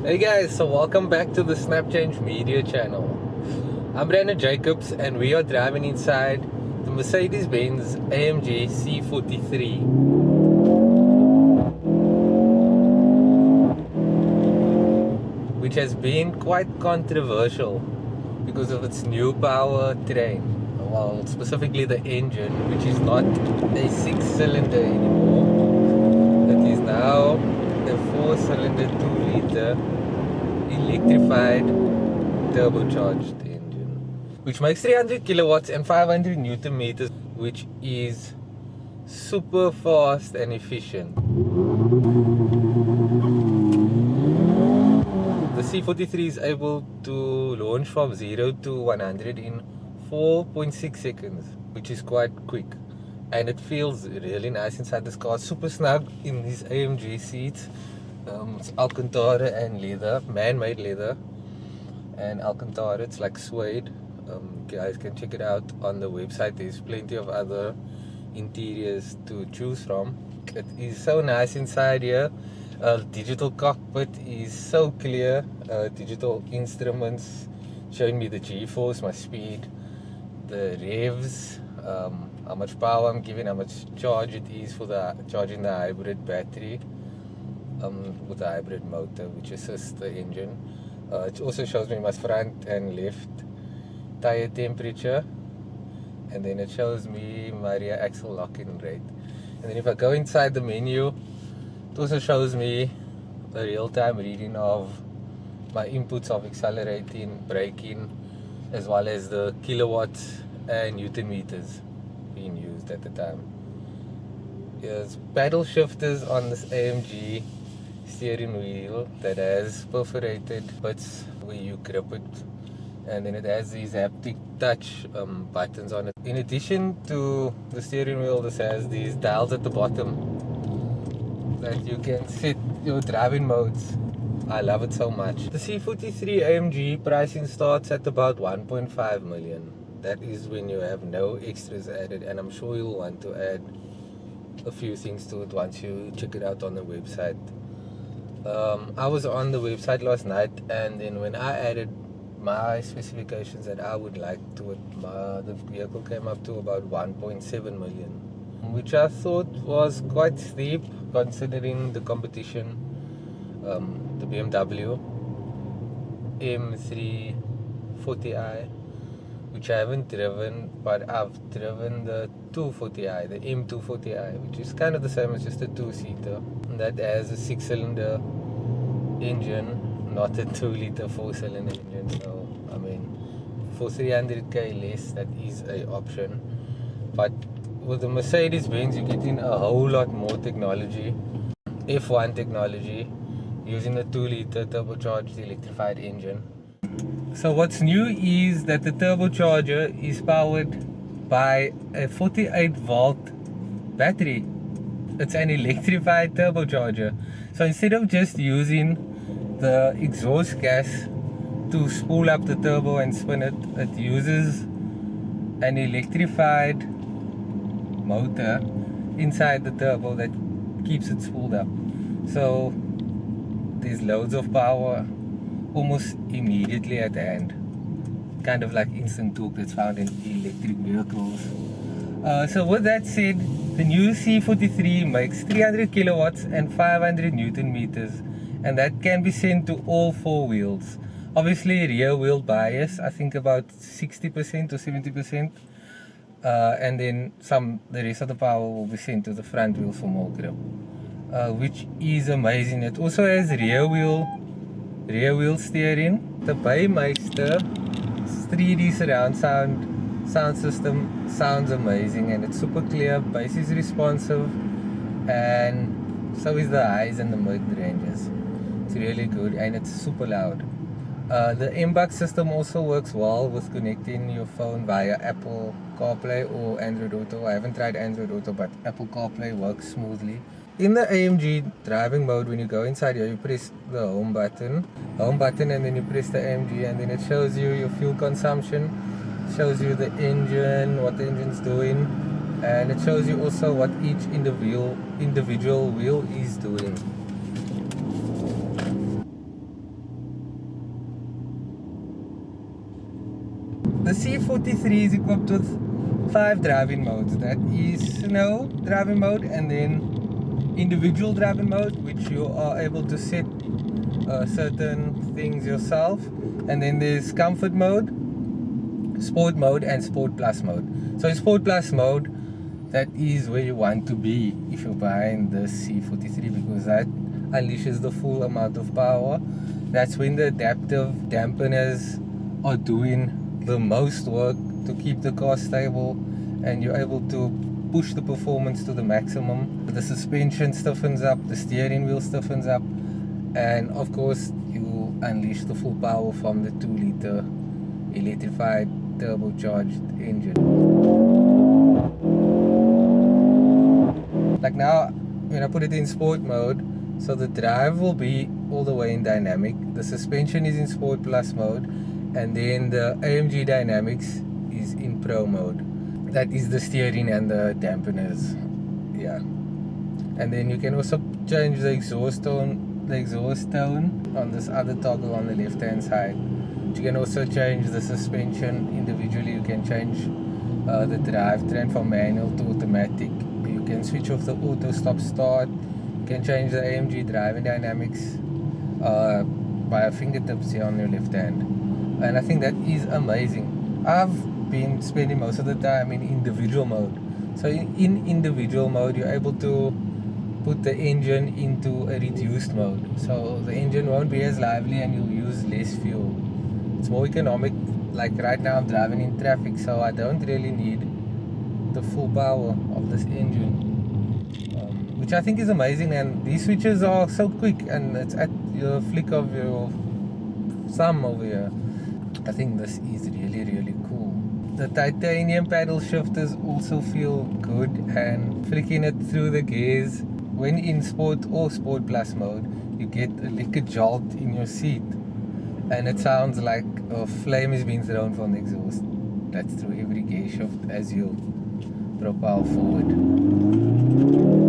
Hey guys, so welcome back to the Snap Change Media channel. I'm Brandon Jacobs and we are driving inside the Mercedes-Benz AMG C43, which has been quite controversial because of its new powertrain. Well, specifically the engine, which is not a 6-cylinder anymore. It is now a 4-cylinder 2-liter electrified turbocharged engine, which makes 300 kilowatts and 500 newton meters, which is super fast and efficient. The C43 is able to launch from 0 to 100 in 4.6 seconds, which is quite quick, and it feels really nice inside this car. Super snug in these AMG seats. It's Alcantara and leather, man-made leather and Alcantara. It's like suede. Guys can check it out on the website. There's plenty of other interiors to choose from. It is so nice inside here. Digital cockpit is so clear. Digital instruments showing me the G-force, my speed, the revs, how much power I'm giving, how much charge it is for the charging the hybrid battery. With the hybrid motor which assists the engine. It also shows me my front and left tire temperature, and then it shows me my rear axle lock-in rate. And then if I go inside the menu, it also shows me the real-time reading of my inputs of accelerating, braking, as well as the kilowatts and newton meters being used at the time. There's paddle shifters on this AMG steering wheel that has perforated bits where you grip it, and then it has these haptic touch buttons on it. In addition to the steering wheel, this has these dials at the bottom that you can set your driving modes. I love it so much. The C43 AMG pricing starts at about 1.5 million. That is when you have no extras added, and I'm sure you'll want to add a few things to it once you check it out on the website. I was on the website last night, and then when I added my specifications that I would like to it, the vehicle came up to about 1.7 million, which I thought was quite steep considering the competition. The BMW M340i, which I haven't driven, but I've driven the 240i, the M240i, which is kind of the same as just a 2-seater. That has a 6-cylinder engine, not a 2-liter 4-cylinder engine. So I mean, for 300k less, that is a option. But with the Mercedes-Benz, you're getting a whole lot more technology, F1 technology, using the 2-liter turbocharged electrified engine. So what's new is that the turbocharger is powered by a 48-volt battery. It's an electrified turbocharger. So instead of just using the exhaust gas to spool up the turbo and spin it, it uses an electrified motor inside the turbo that keeps it spooled up. So there's loads of power almost immediately at hand, kind of like instant torque that's found in electric vehicles. So with that said, the new C43 makes 300 kilowatts and 500 newton meters, and that can be sent to all 4 wheels. Obviously rear wheel bias, I think about 60% or 70%, and then the rest of the power will be sent to the front wheel for more grip, which is amazing. It also has rear wheel steering. The Baymeister 3D surround sound system sounds amazing, and it's super clear. Bass is responsive, and so is the highs and the mid ranges. It's really good, and it's super loud. The MBUX system also works well with connecting your phone via Apple CarPlay or Android Auto. I haven't tried Android Auto, but Apple CarPlay works smoothly. In the AMG driving mode, when you go inside here, you press the home button, and then you press the AMG, and then it shows you your fuel consumption, shows you the engine, what the engine's doing, and it shows you also what each individual wheel is doing. C43 is equipped with 5 driving modes. That is snow driving mode, and then individual driving mode, which you are able to set certain things yourself. And then there's comfort mode, sport mode, and sport plus mode. So in sport plus mode, that is where you want to be if you're buying the C43, because that unleashes the full amount of power. That's when the adaptive dampeners are doing the most work to keep the car stable, and you're able to push the performance to the maximum. The suspension stiffens up, the steering wheel stiffens up, and of course you unleash the full power from the 2-liter electrified turbocharged engine. Like now, when I put it in sport mode, so the drive will be all the way in dynamic, the suspension is in sport plus mode, and then the AMG dynamics is in pro mode. That is the steering and the dampeners. Yeah. And then you can also change the exhaust tone on this other toggle on the left hand side. You can also change the suspension individually. You can change the drivetrain from manual to automatic. You can switch off the auto stop start. You can change the AMG driving dynamics by fingertips here on your left hand. And I think that is amazing. I've been spending most of the time in individual mode. So in individual mode, you're able to put the engine into a reduced mode. So the engine won't be as lively and you'll use less fuel. It's more economic. Like right now I'm driving in traffic, so I don't really need the full power of this engine, which I think is amazing. And these switches are so quick, and it's at your flick of your thumb over here. I think this is really cool. The titanium paddle shifters also feel good, and flicking it through the gears when in sport or sport plus mode, you get like a jolt in your seat, and it sounds like a flame is being thrown from the exhaust. That's through every gear shift as you propel forward.